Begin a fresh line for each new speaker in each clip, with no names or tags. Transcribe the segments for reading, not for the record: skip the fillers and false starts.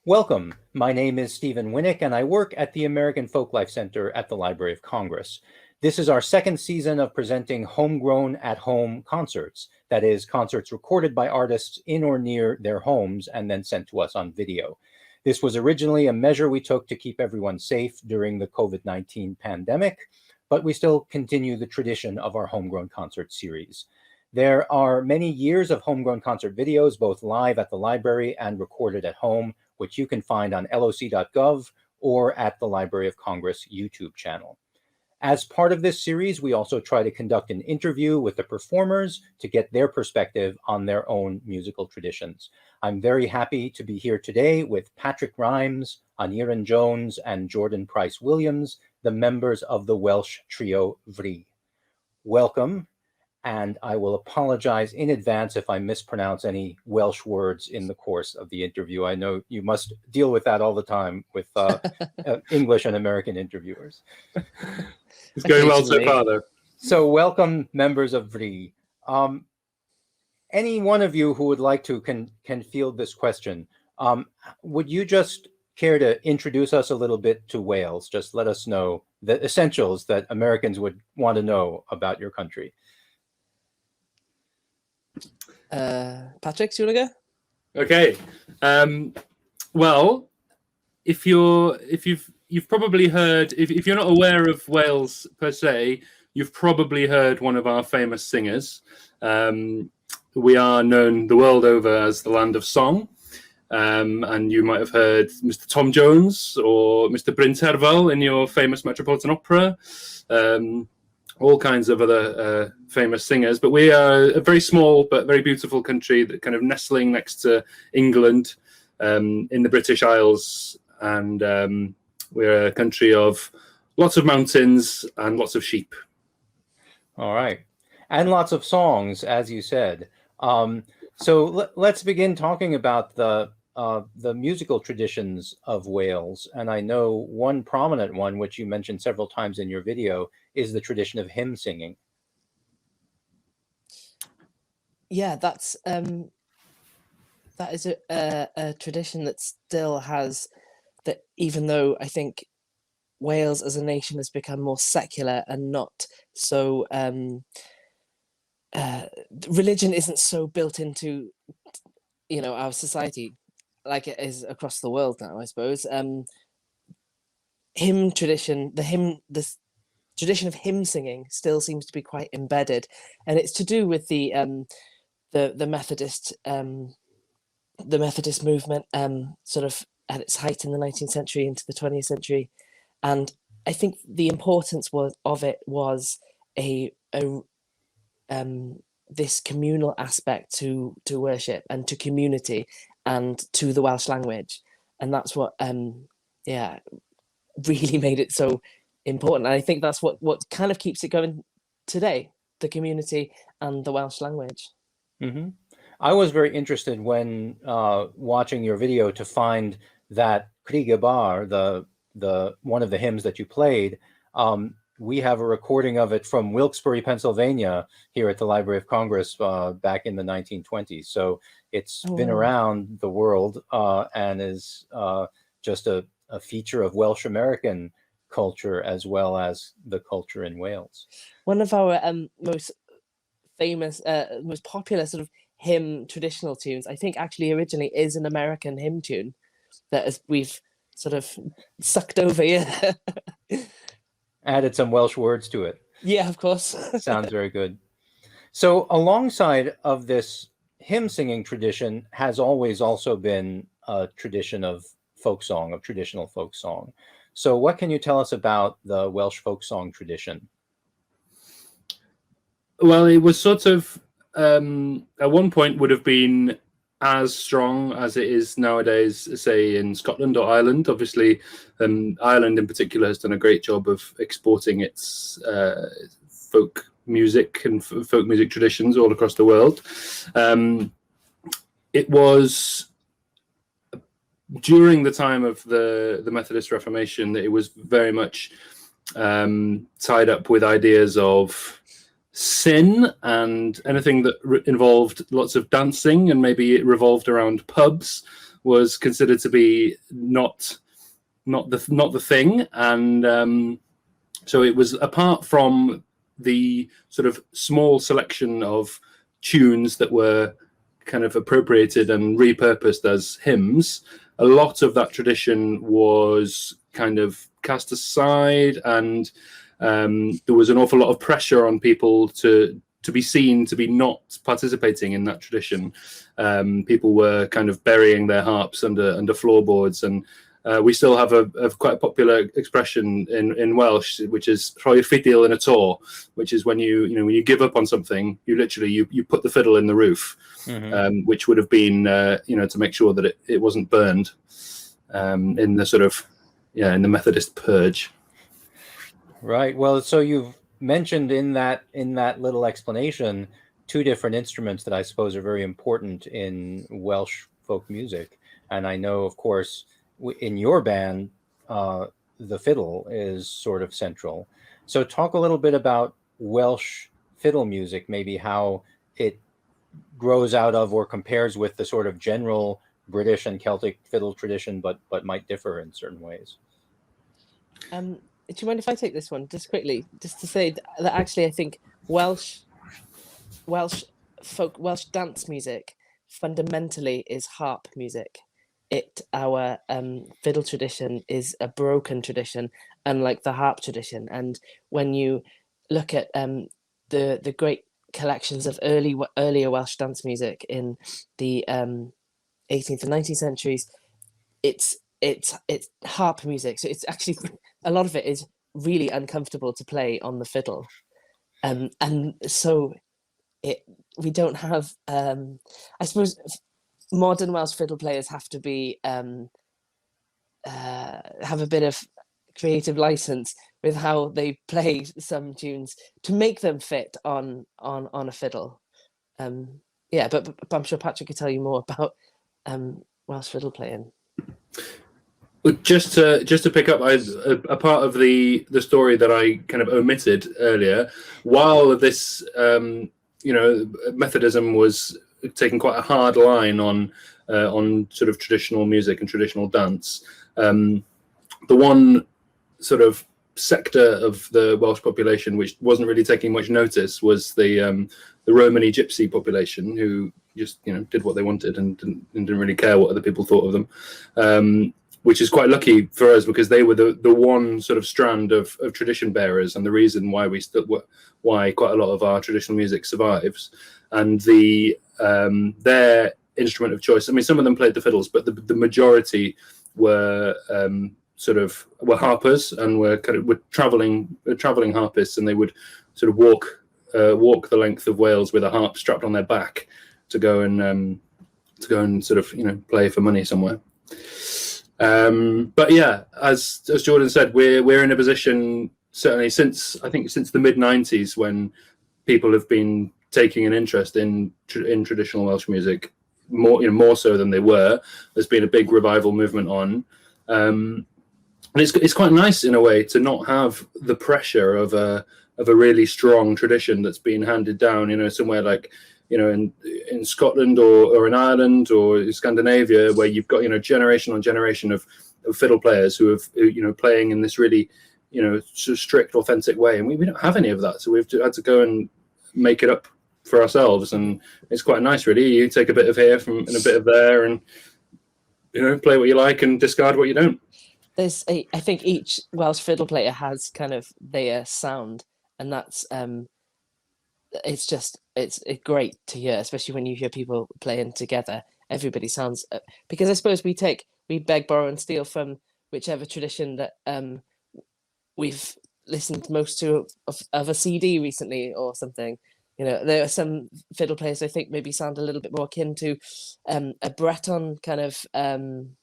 Welcome. My name is Stephen WINICK, and I work at the American Folklife Center at the Library of Congress. This is our second season of presenting homegrown at-home concerts, that is, concerts recorded by artists in or near their homes and then sent to us on video. This was originally a measure we took to keep everyone safe during the COVID-19 pandemic, but we still continue the tradition of our homegrown concert series. There are many years of homegrown concert videos, both live at the library and recorded at home, which you can find on loc.gov or at the Library of Congress YouTube channel. As part of this series, we also try to conduct an interview with the performers to get their perspective on their own musical traditions. I'm very happy to be here today with Patrick Rhymes, Aneirin Jones, and Jordan Price Williams, the members of the Welsh trio Vrï. Welcome. And I will apologize in advance if I mispronounce any Welsh words in the course of the interview. I know you must deal with that all the time with English and American interviewers.
It's going well so far, though.
So welcome, members of Vrï. Any one of you who would like to can field this question. Would you just care to introduce us a little bit to Wales? Just let us know the essentials that Americans would want to know about your country.
Patrick, do you want to
go? Okay. Well, if you've probably heard, if you're not aware of Wales per se, you've probably heard one of our famous singers. We are known the world over as the land of song, and you might have heard Mr. Tom Jones or Mr. Bryn Terfel in your famous Metropolitan Opera. All kinds of other famous singers, but we are a very small but very beautiful country that kind of nestling next to England in the British Isles, and we're a country of lots of mountains and lots of sheep.
All right, and lots of songs, as you said. So let's begin talking about the musical traditions of Wales. And I know one prominent one, which you mentioned several times in your video, is the tradition of hymn singing.
Yeah, that is a tradition that still has that, even though I think Wales as a nation has become more secular and not so religion isn't so built into our society like it is across the world now, I suppose. Hymn tradition, the tradition of hymn singing still seems to be quite embedded, and it's to do with the Methodist movement, sort of at its height in the 19th century into the 20th century, and I think the importance of it was this communal aspect to worship and to community and to the Welsh language, and that's what really made it so important. And I think that's what kind of keeps it going today, the community and the Welsh language.
Mm-hmm. I was very interested when watching your video to find that Crige Bar, the one of the hymns that you played, we have a recording of it from Wilkes-Barre, Pennsylvania, here at the Library of Congress back in the 1920s. So it's been around the world and is just a feature of Welsh American culture as well as the culture in Wales.
One of our most famous, most popular sort of hymn traditional tunes, I think actually originally is an American hymn tune that we've sort of sucked over here.
Added some Welsh words to it.
Yeah, of course.
Sounds very good. So alongside of this hymn singing tradition has always also been a tradition of folk song, of traditional folk song. So what can you tell us about the Welsh folk song tradition?
Well, it was sort of, at one point would have been as strong as it is nowadays, say in Scotland or Ireland. Obviously, Ireland in particular has done a great job of exporting its folk music and folk music traditions all across the world. It was during the time of the Methodist Reformation that it was very much tied up with ideas of sin and anything that involved lots of dancing, and maybe it revolved around pubs was considered to be not the thing, and so it was, apart from the sort of small selection of tunes that were kind of appropriated and repurposed as hymns, a lot of that tradition was kind of cast aside, and there was an awful lot of pressure on people to be seen to be not participating in that tradition. People were kind of burying their harps under floorboards, and we still have a quite a popular expression in Welsh, which is rhoi fiddle in a tor, which is when you give up on something, you literally you put the fiddle in the roof, which would have been to make sure that it wasn't burned in the sort of in the Methodist purge.
Right. Well, so you've mentioned in that little explanation two different instruments that I suppose are very important in Welsh folk music, and I know, of course, in your band, the fiddle is sort of central. So talk a little bit about Welsh fiddle music, maybe how it grows out of or compares with the sort of general British and Celtic fiddle tradition, but might differ in certain ways.
Do you mind if I take this one just quickly, just to say that actually I think Welsh dance music fundamentally is harp music. Our fiddle tradition is a broken tradition, unlike the harp tradition. And when you look at the great collections of earlier Welsh dance music in the 18th and 19th centuries, it's harp music. So it's actually, a lot of it is really uncomfortable to play on the fiddle, and so we don't have I suppose modern Welsh fiddle players have to be have a bit of creative license with how they play some tunes to make them fit on a fiddle. But I'm sure Patrick could tell you more about Welsh fiddle playing.
Just to pick up a part of the story that I kind of omitted earlier, while this Methodism was taking quite a hard line on sort of traditional music and traditional dance, the one sort of sector of the Welsh population which wasn't really taking much notice was the Romany Gypsy population, who just did what they wanted and didn't really care what other people thought of them, which is quite lucky for us, because they were the one sort of strand of tradition bearers, and the reason why why quite a lot of our traditional music survives. And their instrument of choice, I mean, some of them played the fiddles, but the majority were were harpers, and were traveling harpists, and they would sort of walk the length of Wales with a harp strapped on their back to go and sort of play for money somewhere. But yeah, as Jordan said, we're in a position, certainly since the mid-90s, when people have been taking an interest in traditional Welsh music more so than they were. There's been a big revival movement on, and it's quite nice in a way to not have the pressure of a really strong tradition that's been handed down, somewhere like in Scotland or in Ireland or in Scandinavia, where you've got generation on generation of fiddle players who have playing in this really sort of strict, authentic way, and we don't have any of that, so we've had to go and make it up for ourselves. And it's quite nice, really. You take a bit of here and a bit of there, and play what you like and discard what you don't.
I think each Welsh fiddle player has kind of their sound, and that's it's great to hear, especially when you hear people playing together. Everybody sounds, because I suppose we beg, borrow and steal from whichever tradition that we've listened most to of a CD recently or something. There are some fiddle players I think maybe sound a little bit more akin to a Breton kind of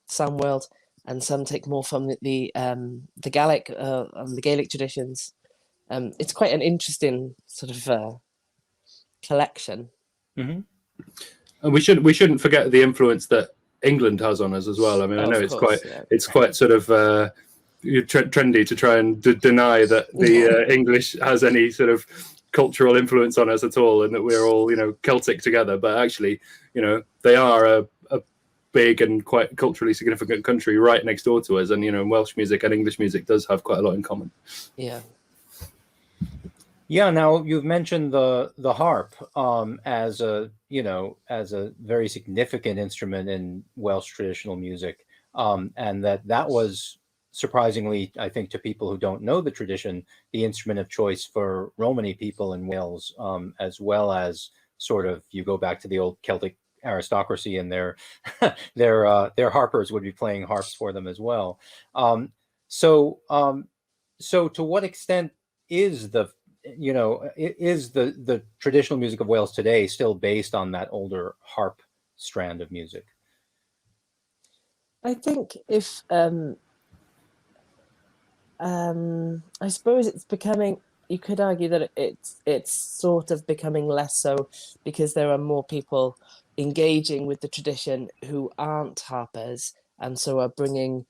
sound world, and some take more from the Gaelic and the Gaelic traditions. It's quite an interesting sort of collection.
Mm-hmm. And we shouldn't forget the influence that England has on us as well. I mean, I know it's quite sort of trendy to try and deny that the English has any sort of cultural influence on us at all, and that we're all Celtic together. But actually, they are a big and quite culturally significant country right next door to us, and Welsh music and English music does have quite a lot in common.
Yeah. Now you've mentioned the harp as a very significant instrument in Welsh traditional music, and that was surprisingly, I think, to people who don't know the tradition, the instrument of choice for Romani people in Wales, as well as sort of, you go back to the old Celtic aristocracy, and their harpers would be playing harps for them as well. So to what extent is the traditional music of Wales today still based on that older harp strand of music?
I think if I suppose it's becoming, you could argue that it's sort of becoming less so, because there are more people engaging with the tradition who aren't harpers, and so are bringing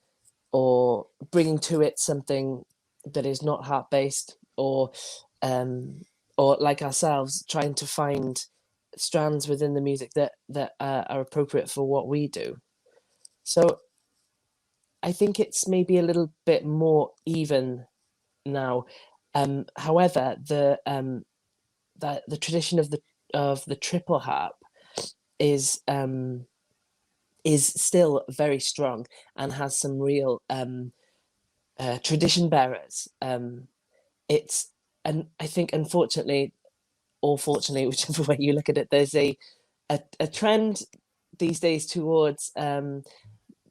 to it something that is not harp based, or like ourselves, trying to find strands within the music that are appropriate for what we do. So I think it's maybe a little bit more even now. However, the tradition of the triple harp is still very strong and has some real tradition bearers. And I think, unfortunately, or fortunately, whichever way you look at it, there's a trend these days towards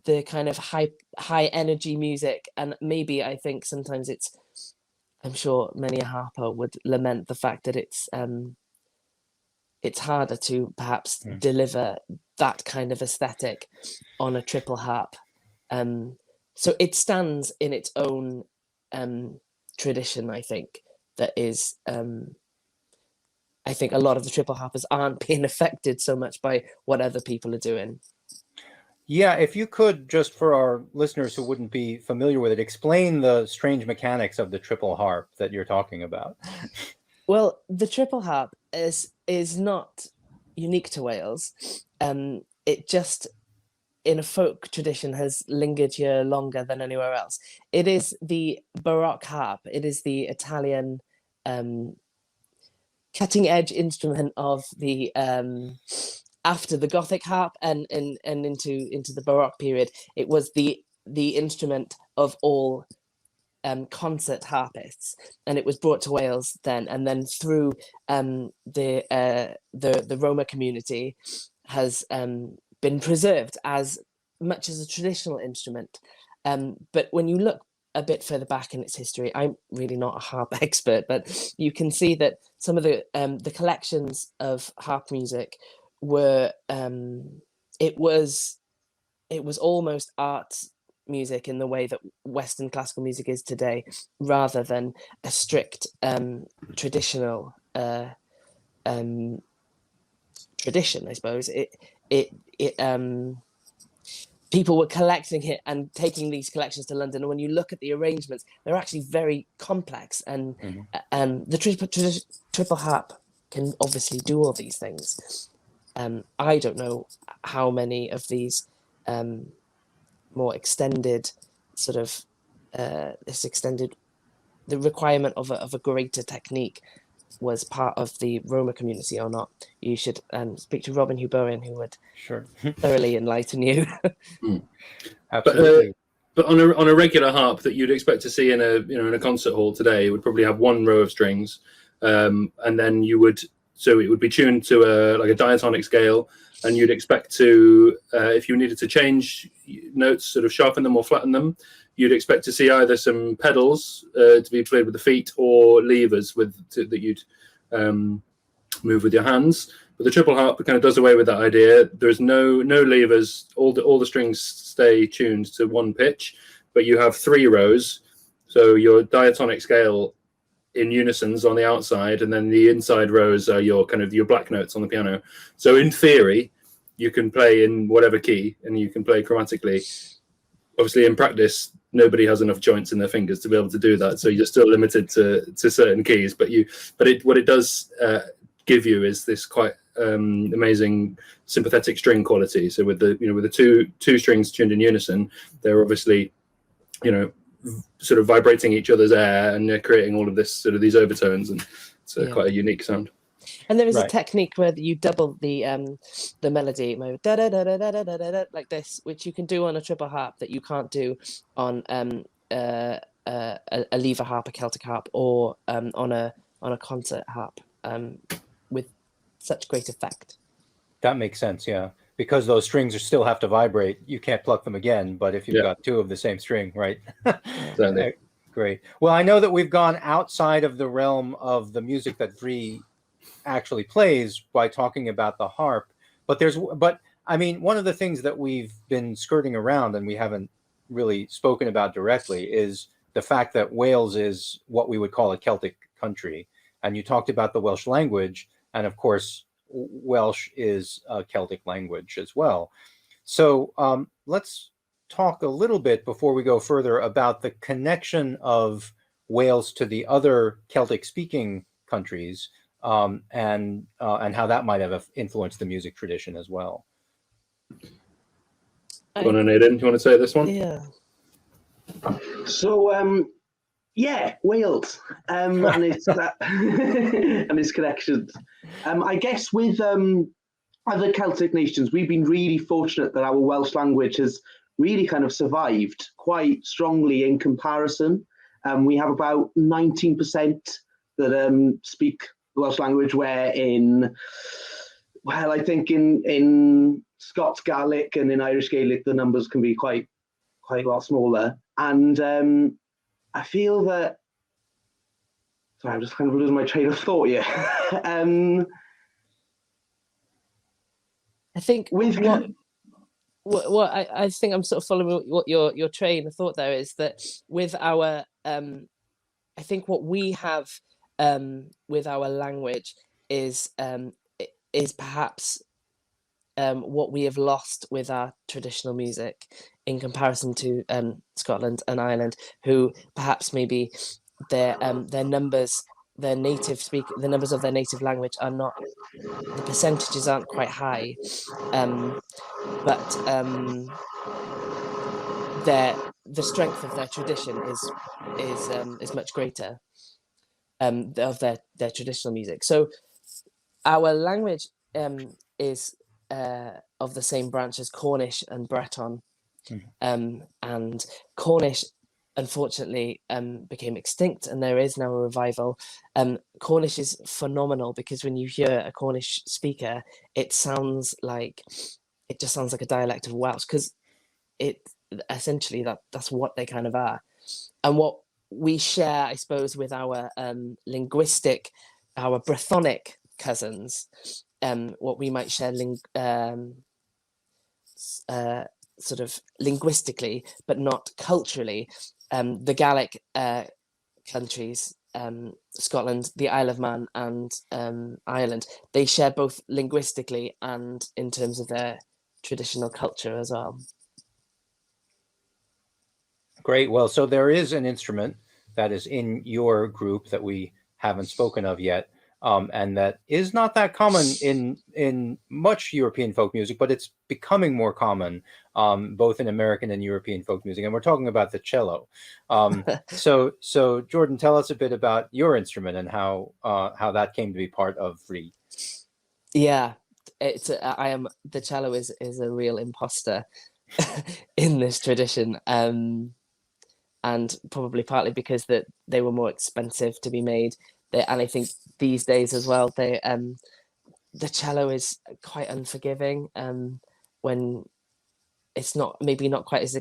the kind of high energy music, and maybe I think sometimes I'm sure many a harper would lament the fact that it's harder to perhaps deliver that kind of aesthetic on a triple harp. So it stands in its own tradition, I think, that is I think a lot of the triple harpers aren't being affected so much by what other people are doing.
Yeah, if you could, just for our listeners who wouldn't be familiar with it, explain the strange mechanics of the triple harp that you're talking about.
Well, the triple harp is not unique to Wales. It just, in a folk tradition, has lingered here longer than anywhere else. It is the Baroque harp. It is the Italian cutting edge instrument of the after the Gothic harp and into the Baroque period. It was the instrument of all concert harpists, and it was brought to Wales then, and then through the Roma community has been preserved as much as a traditional instrument. But when you look a bit further back in its history, I'm really not a harp expert, but you can see that some of the collections of harp music were it was almost art music in the way that Western classical music is today, rather than a strict traditional tradition, I suppose. People were collecting it and taking these collections to London, and when you look at the arrangements, they're actually very complex, and the triple harp can obviously do all these things. I don't know how many of these more extended sort of the requirement of a greater technique was part of the Roma community or not. You should speak to Robin Huberian, who would thoroughly enlighten you.
Absolutely.
But on a regular harp that you'd expect to see in a concert hall today, it would probably have one row of strings, and then it would be tuned to a diatonic scale, and you'd expect to, if you needed to change notes, sort of sharpen them or flatten them, you'd expect to see either some pedals to be played with the feet, or levers that you'd move with your hands. But the triple harp kind of does away with that idea. There's no levers. All the strings stay tuned to one pitch, but you have 3 rows. So your diatonic scale in unisons on the outside, and then the inside rows are your black notes on the piano. So in theory, you can play in whatever key, and you can play chromatically. Obviously, in practice, nobody has enough joints in their fingers to be able to do that, so you're still limited to certain keys. But what it does give you is this quite amazing sympathetic string quality. So with the two strings tuned in unison, they're obviously, sort of vibrating each other's air, and they're creating all of this sort of these overtones, and it's quite a unique sound.
And there is a technique where you double the melody, da da da da da da da da, like this, which you can do on a triple harp that you can't do on a lever harp, a Celtic harp, or on a concert harp, with such great effect.
That makes sense, yeah. Because those strings still have to vibrate. You can't pluck them again, but if you've got two of the same string, right? Great. Well, I know that we've gone outside of the realm of the music that Vrï actually plays by talking about the harp, but I mean, one of the things that we've been skirting around and we haven't really spoken about directly is the fact that Wales is what we would call a Celtic country. And you talked about the Welsh language, and of course, Welsh is a Celtic language as well. So let's talk a little bit before we go further about the connection of Wales to the other Celtic-speaking countries, and how that might have influenced the music tradition as well.
Go on, Aneirin, do you want to say this one?
Yeah.
So, Wales, and its and its connections. I guess with other Celtic nations, we've been really fortunate that our Welsh language has really kind of survived quite strongly in comparison. We have about 19% that speak the Welsh language, where I think in Scots Gaelic and in Irish Gaelic, the numbers can be quite a lot smaller. And I feel that, sorry, I'm just kind of losing my train of thought here.
I think with what I think I'm sort of following what your train of thought there is, that with our I think what we have with our language is perhaps what we have lost with our traditional music in comparison to Scotland and Ireland, who perhaps maybe their numbers, the numbers of their native language are not, the percentages aren't quite high, but the strength of their tradition is much greater, of their traditional music. So our language is of the same branch as Cornish and Breton, and Cornish unfortunately became extinct, and there is now a revival. Cornish is phenomenal because when you hear a Cornish speaker, it just sounds like a dialect of Welsh, because it essentially that's what they kind of are. And what we share, I suppose, with our our Brythonic cousins, what we might share sort of linguistically, but not culturally. The Gaelic countries, Scotland, the Isle of Man, and Ireland, they share both linguistically and in terms of their traditional culture as well.
Great. Well, so there is an instrument that is in your group that we haven't spoken of yet, and that is not that common in much European folk music, but it's becoming more common, both in American and European folk music. And we're talking about the cello. So Jordan, tell us a bit about your instrument and how that came to be part of Vrï.
Yeah, the cello is a real imposter in this tradition, and probably partly because that they were more expensive to be made. And I think these days as well, the cello is quite unforgiving when it's not quite as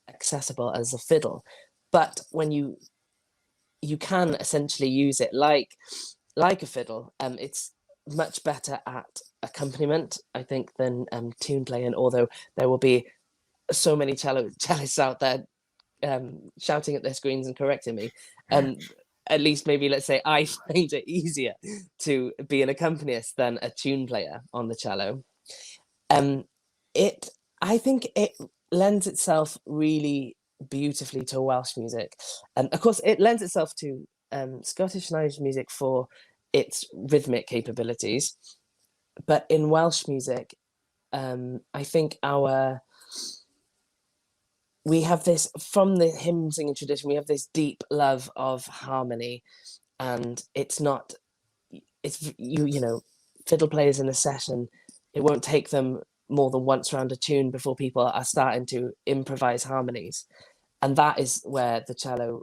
accessible as a fiddle. But when you can essentially use it like a fiddle, it's much better at accompaniment, I think, than tune playing. Although there will be so many cellists out there shouting at their screens and correcting me. At least maybe, let's say, I find it easier to be an accompanist than a tune player on the cello. I think it lends itself really beautifully to Welsh music. Of course, it lends itself to Scottish and Irish music for its rhythmic capabilities. But in Welsh music, I think we have this, from the hymn singing tradition, we have this deep love of harmony, and it's fiddle players in a session, it won't take them more than once round a tune before people are starting to improvise harmonies. And that is where the cello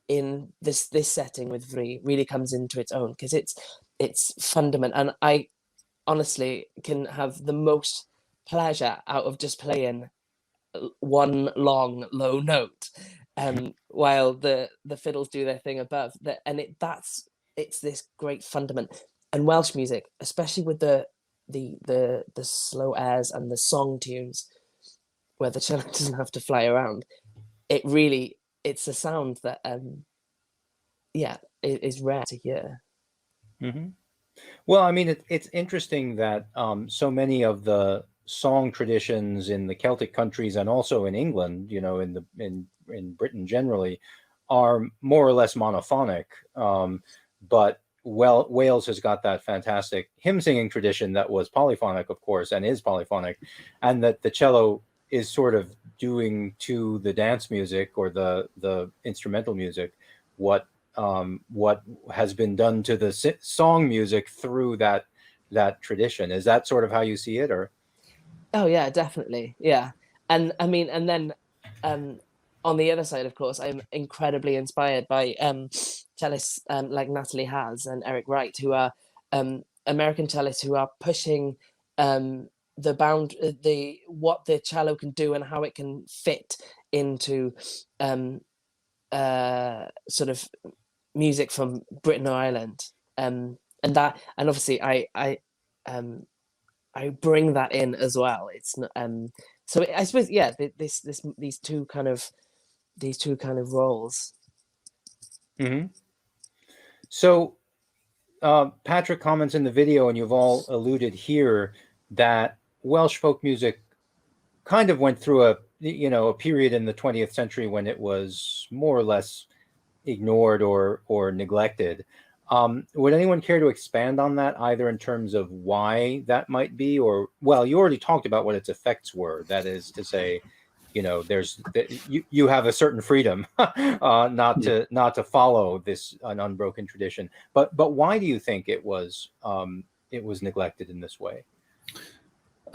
in this setting with Vrï really comes into its own, because it's fundamental. And I honestly can have the most pleasure out of just playing one long low note while the fiddles do their thing above. It's this great fundament. And Welsh music, especially with the slow airs and the song tunes, where the cello doesn't have to fly around, it's a sound that is rare to hear.
Mm-hmm. Well, I mean, it's interesting that so many of the song traditions in the Celtic countries and also in England, in Britain generally, are more or less monophonic. But Wales has got that fantastic hymn singing tradition that was polyphonic, of course, and is polyphonic, and that the cello is sort of doing to the dance music or the instrumental music what has been done to the song music through that tradition. Is that sort of how you see it, or?
Oh yeah, definitely, yeah. And I mean, and then on the other side, of course, I'm incredibly inspired by cellists like Natalie Haz and Eric Wright, who are American cellists who are pushing what the cello can do and how it can fit into sort of music from Britain or Ireland, and obviously I bring that in as well. It's not, so I suppose these two kind of roles.
Mm-hmm. So Patrick comments in the video, and you've all alluded here, that Welsh folk music kind of went through a period in the 20th century when it was more or less ignored or neglected. Would anyone care to expand on that, either in terms of why that might be, or, well, you already talked about what its effects were. That is to say, you have a certain freedom not to follow an unbroken tradition. But why do you think it was neglected in this way?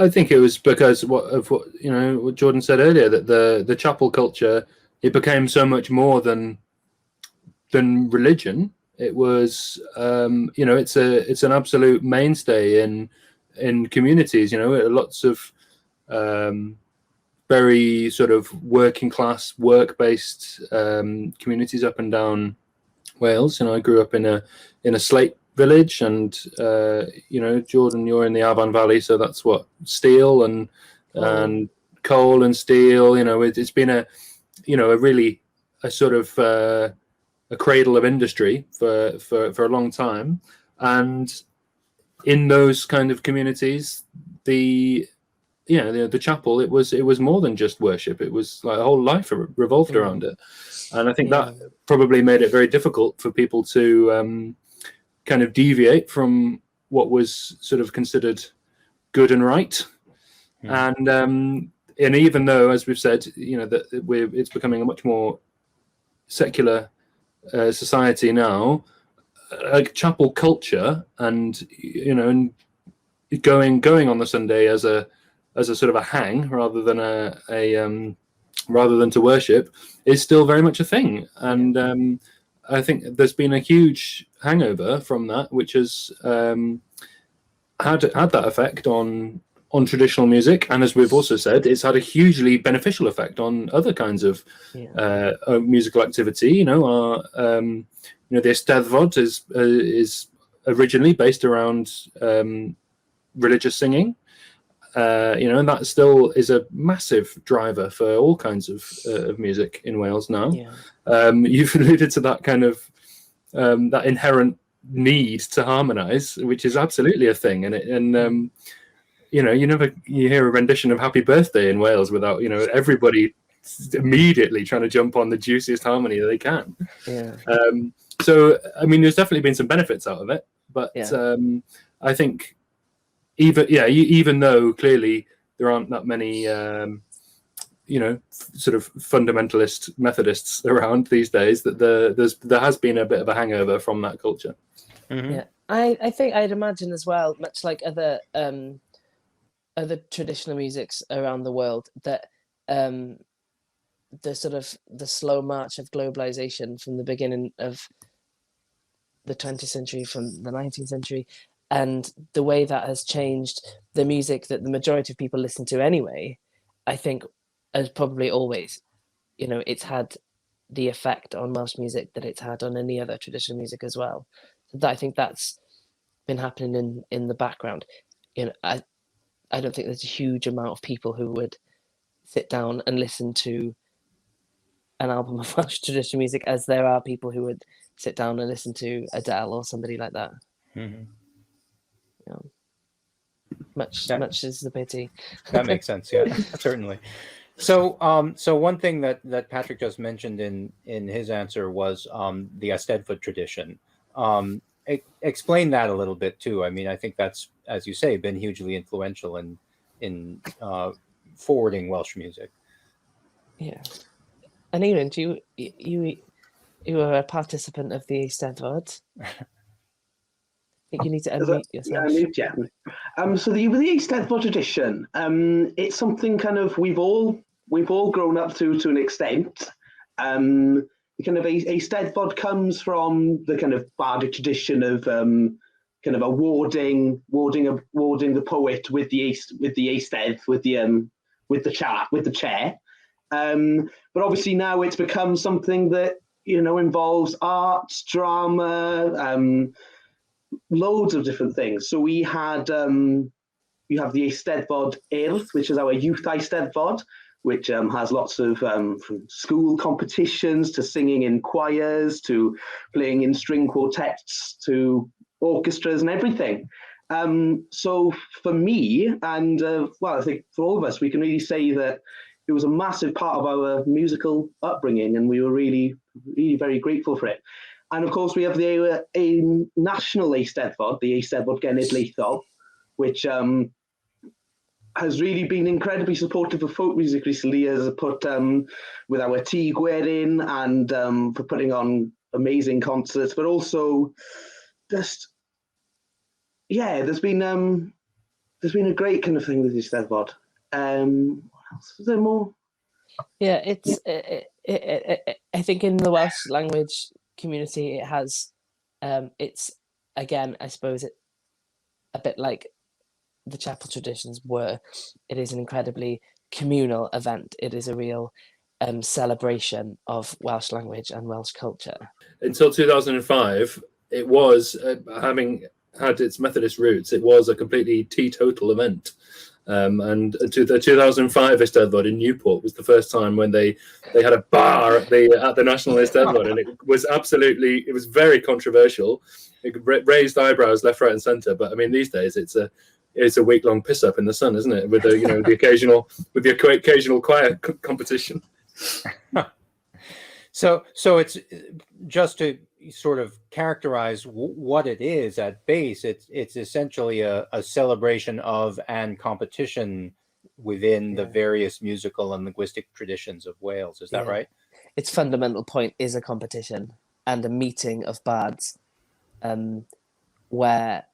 I think it was because what Jordan said earlier, that the chapel culture, it became so much more than religion. It was it's an absolute mainstay in communities. Lots of very sort of working class, work based communities up and down Wales. I grew up in a slate village, and Jordan, you're in the Avon Valley, so that's what steel and coal and steel. It's been a really a sort of a cradle of industry for a long time. And in those kind of communities, the chapel, it was more than just worship. It was like a whole life revolved around it. And I think that probably made it very difficult for people to kind of deviate from what was sort of considered good and right. And even though, as we've said, that it's becoming a much more secular society now, like chapel culture and and going on the Sunday as a sort of a hang rather than rather than to worship is still very much a thing. And I think there's been a huge hangover from that, which has had that effect on traditional music. And as we've also said, it's had a hugely beneficial effect on other kinds of musical activity. The Eisteddfod is originally based around religious singing, and that still is a massive driver for all kinds of music in Wales now. You've alluded to that kind of that inherent need to harmonise, which is absolutely a thing, you hear a rendition of Happy Birthday in Wales without everybody immediately trying to jump on the juiciest harmony they can. So I mean, there's definitely been some benefits out of it, But
Yeah.
I think even though clearly there aren't that many sort of fundamentalist Methodists around these days, that there has been a bit of a hangover from that culture.
Mhm.
Yeah, I think I'd imagine as well, much like other traditional musics around the world, that the sort of the slow march of globalization from the beginning of the 20th century, from the 19th century, and the way that has changed the music that the majority of people listen to anyway, I think, as probably always, it's had the effect on Welsh music that it's had on any other traditional music as well. So I think that's been happening in the background. I don't think there's a huge amount of people who would sit down and listen to an album of Welsh traditional music as there are people who would sit down and listen to Adele or somebody like that.
Mhm.
Much is the pity.
That makes sense. Yeah, certainly. So, one thing that Patrick just mentioned in his answer was the Eisteddfod tradition. Explain that a little bit too. I mean, I think that's, as you say, been hugely influential in forwarding Welsh music.
Yeah. Aneirin, you are a participant of the Eisteddfod. I think you need to unmute yourself.
Yeah, mute, yeah. So the Eisteddfod tradition, it's something kind of we've all grown up to an extent. The kind of Eisteddfod comes from the kind of bardic tradition of kind of awarding the poet with the Eisteddfod, with the chair. But obviously now it's become something that involves arts, drama, loads of different things. So we have the Eisteddfod Urdd, which is our youth Eisteddfod, which has lots of from school competitions to singing in choirs to playing in string quartets to orchestras and everything. So for me, and I think for all of us, we can really say that it was a massive part of our musical upbringing, and we were really, really very grateful for it. And of course, we have a national Eisteddfod, the Eisteddfod Genedlaethol, which has really been incredibly supportive of folk music recently, as put with our tea gwerin and for putting on amazing concerts, but also just there's been a great kind of thing with Eisteddfod. What else? Is there more?
Yeah, I think in the Welsh language community, it has it's, again, I suppose, it a bit like the chapel traditions were. It is an incredibly communal event. It is a real celebration of Welsh language and Welsh culture.
Until 2005, it was, having had its Methodist roots, it was a completely teetotal event. And to the 2005 Eisteddfod in Newport was the first time when they had a bar at the National Eisteddfod, and it was very controversial. It raised eyebrows left, right, and centre. But I mean, these days it's a week-long piss up in the sun, isn't it? With the occasional choir competition.
So it's just to sort of characterize what it is at base. It's essentially a celebration of and competition within the various musical and linguistic traditions of Wales. Is that right?
Its fundamental point is a competition and a meeting of bards, where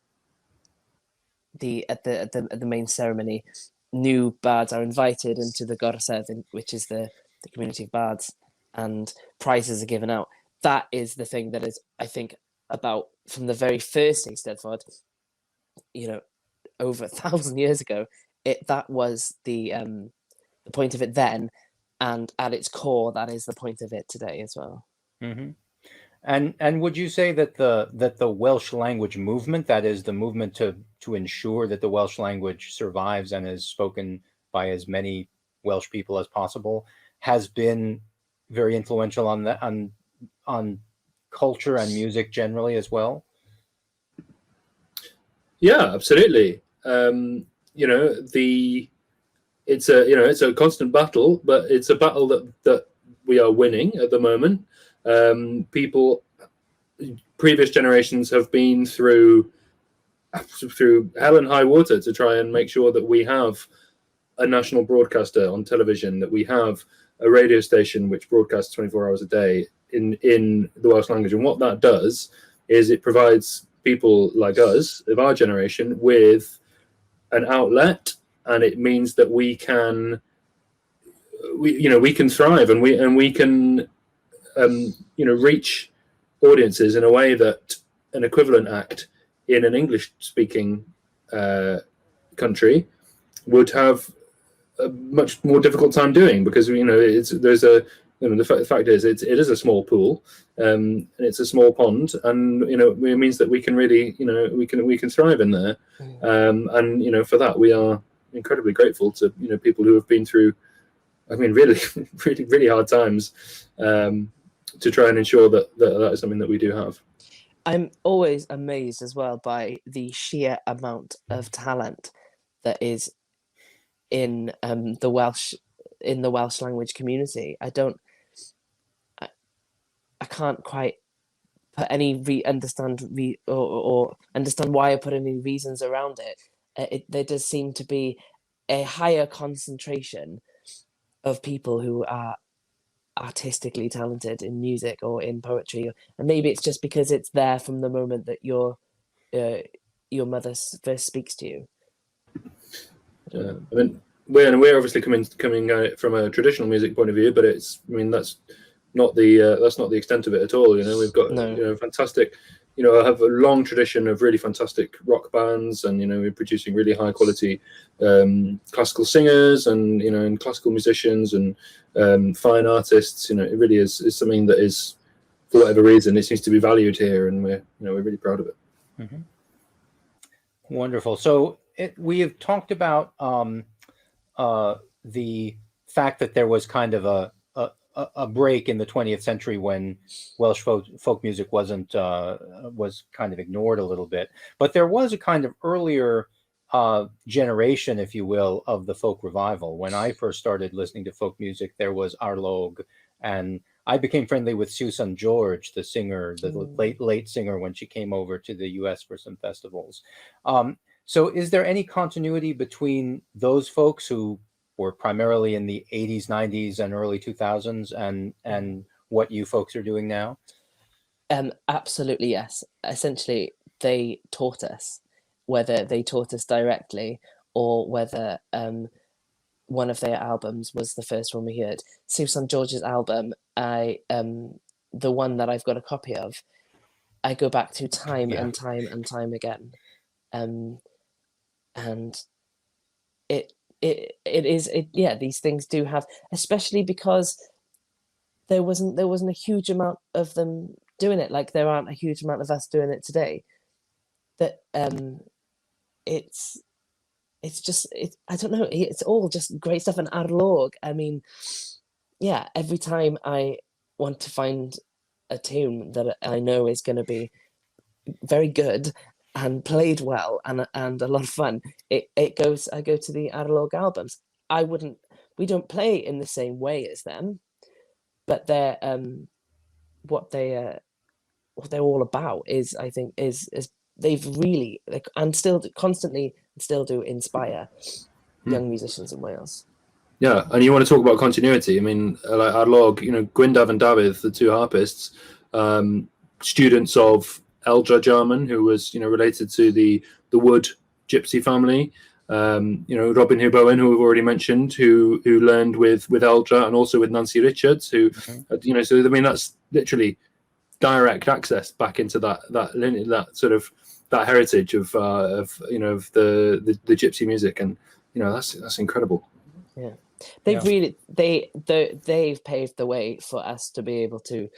at the main ceremony, new bards are invited into the gorsedd, which is the community of bards, and prizes are given out. That is the thing that is, I think, about from the very first Eisteddfod, over 1,000 years ago. That was the point of it then, and at its core, that is the point of it today as well.
Mm-hmm. And would you say that the Welsh language movement, that is the movement to ensure that the Welsh language survives and is spoken by as many Welsh people as possible, has been very influential on culture and music generally as well?
Yeah, absolutely. It's a constant battle, but it's a battle that we are winning at the moment. People previous generations have been through hell and high water to try and make sure that we have a national broadcaster on television, that we have a radio station which broadcasts 24 hours a day in the Welsh language. And what that does is it provides people like us, of our generation, with an outlet, and it means that we can thrive, and we can reach audiences in a way that an equivalent act in an English-speaking country would have a much more difficult time doing, because the fact is it is a small pool, and it's a small pond, and it means that we can really we can thrive in there, and for that we are incredibly grateful to people who have been through, really really really hard times, to try and ensure that is something that we do have.
I'm always amazed as well by the sheer amount of talent that is in the Welsh language community. I can't quite put any understand why I put any reasons around it. There does seem to be a higher concentration of people who are artistically talented in music or in poetry, and maybe it's just because it's there from the moment that your mother first speaks to you.
We're obviously coming at it from a traditional music point of view, but that's not the extent of it at all. We've got fantastic. I have a long tradition of really fantastic rock bands, and we're producing really high quality classical singers, and classical musicians, and fine artists. It really is something that is, for whatever reason, it seems to be valued here, and we're really proud of it.
Mm-hmm. Wonderful. So we have talked about the fact that there was kind of a break in the 20th century when Welsh folk music was kind of ignored a little bit, but there was a kind of earlier generation, if you will, of the folk revival. When I first started listening to folk music, there was Arlog, and I became friendly with Susan George, the singer, the late singer, when she came over to the US for some festivals. So is there any continuity between those folks who were primarily in the 80s, 90s, and early 2000s, and what you folks are doing now?
Absolutely, yes. Essentially, they taught us, whether they taught us directly or whether one of their albums was the first one we heard. Susan George's album, the one that I've got a copy of, I go back to time and time and time again. And these things do have, especially because there wasn't a huge amount of them doing it, like there aren't a huge amount of us doing it today. That it's just I don't know, it's all just great stuff. And Arlog, every time I want to find a tune that I know is going to be very good and played well and a lot of fun, I go to the Arlog albums. We don't play in the same way as them, but they're what they're all about is, I think, is they've really and still constantly still do inspire young musicians in Wales.
Yeah, and you want to talk about continuity. Like Arlog, Gwyndaf and Dafydd, the two harpists, students of Eldra Jarman, who was related to the Wood gypsy family. Robin Hugh Bowen, who we've already mentioned, who learned with Eldra and also with Nancy Richards, who so that's literally direct access back into that sort of that heritage of the gypsy music, and that's incredible.
Yeah, they've paved the way for us to be able to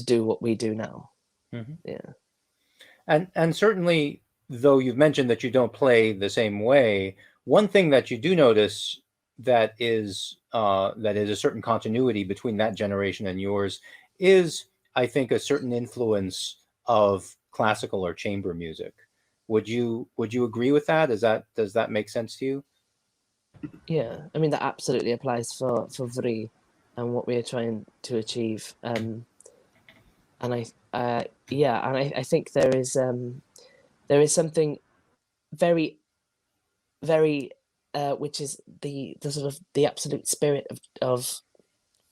do what we do now.
Mm-hmm.
Yeah,
and certainly, though you've mentioned that you don't play the same way, one thing that you do notice that is a certain continuity between that generation and yours is, I think, a certain influence of classical or chamber music. Would you agree with that? Does that make sense to you?
Yeah, that absolutely applies for Vrï and what we are trying to achieve. and I think there is something very, very which is the sort of the absolute spirit of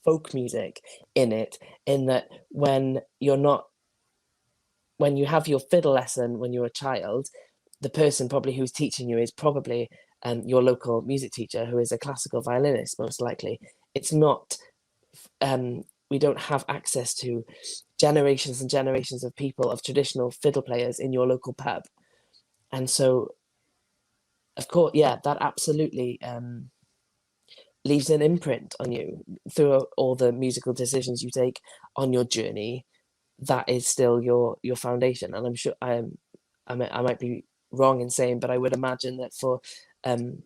folk music in it, in that when you have your fiddle lesson when you're a child, the person probably who's teaching you is probably your local music teacher, who is a classical violinist, most likely. It's not, we don't have access to generations and generations of people, of traditional fiddle players in your local pub. And so, of course, yeah, that absolutely leaves an imprint on you through all the musical decisions you take on your journey. That is still your foundation. And I'm sure I might be wrong in saying, but I would imagine that for the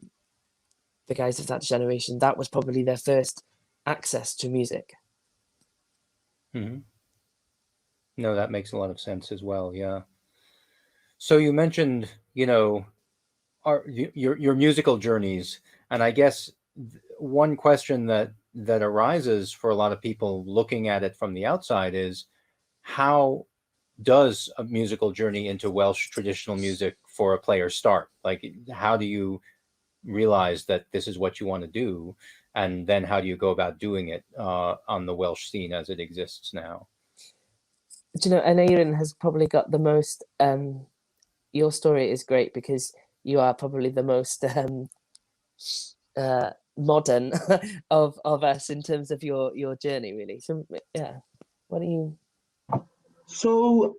guys of that generation, that was probably their first access to music.
Mm-hmm. No, that makes a lot of sense as well. Yeah. So you mentioned, your musical journeys, and I guess one question that arises for a lot of people looking at it from the outside is, how does a musical journey into Welsh traditional music for a player start? Like, how do you realize that this is what you want to do, and then how do you go about doing it on the Welsh scene as it exists now?
Do you know, Aneirin has probably got the most. Your story is great because you are probably the most modern of us in terms of your journey, really. So yeah, what do you?
So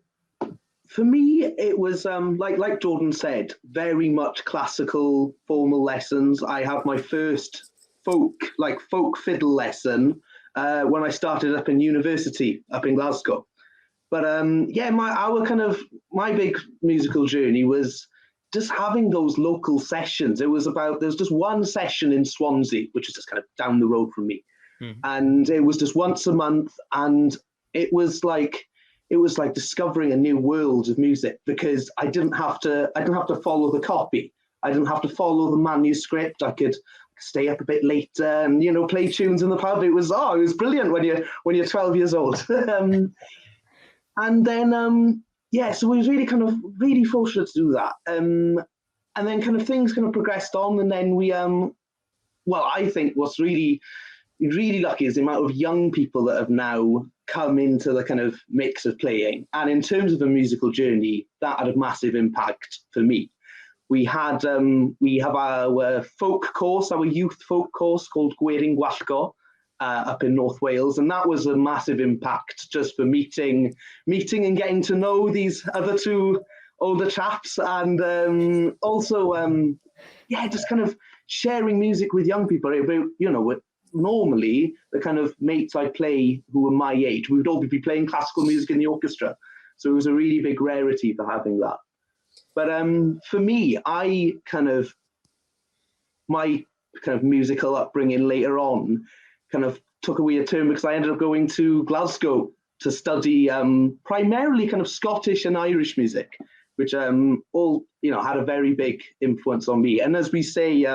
for me, it was like Jordan said, very much classical formal lessons. I have my first folk fiddle lesson when I started up in university up in Glasgow. But my big musical journey was just having those local sessions. There's just one session in Swansea, which is just kind of down the road from me. And it was just once a month, and it was like discovering a new world of music, because I didn't have to follow the copy. I didn't have to follow the manuscript. I could stay up a bit later and play tunes in the pub. It was brilliant when you're 12 years old. And then so we was really fortunate to do that. And then kind of things kind of progressed on, and then we I think what's really lucky is the amount of young people that have now come into the kind of mix of playing. And in terms of a musical journey, that had a massive impact for me. We have our folk course, our youth folk course called Gwerin Gwallgo, up in North Wales, and that was a massive impact just for meeting and getting to know these other two older chaps, and also just kind of sharing music with young people. Normally the kind of mates I play who were my age, we would all be playing classical music in the orchestra, so it was a really big rarity for having that. But for me, my kind of musical upbringing later on kind of took a weird turn, because I ended up going to Glasgow to study primarily kind of Scottish and Irish music, which all had a very big influence on me. And as we say,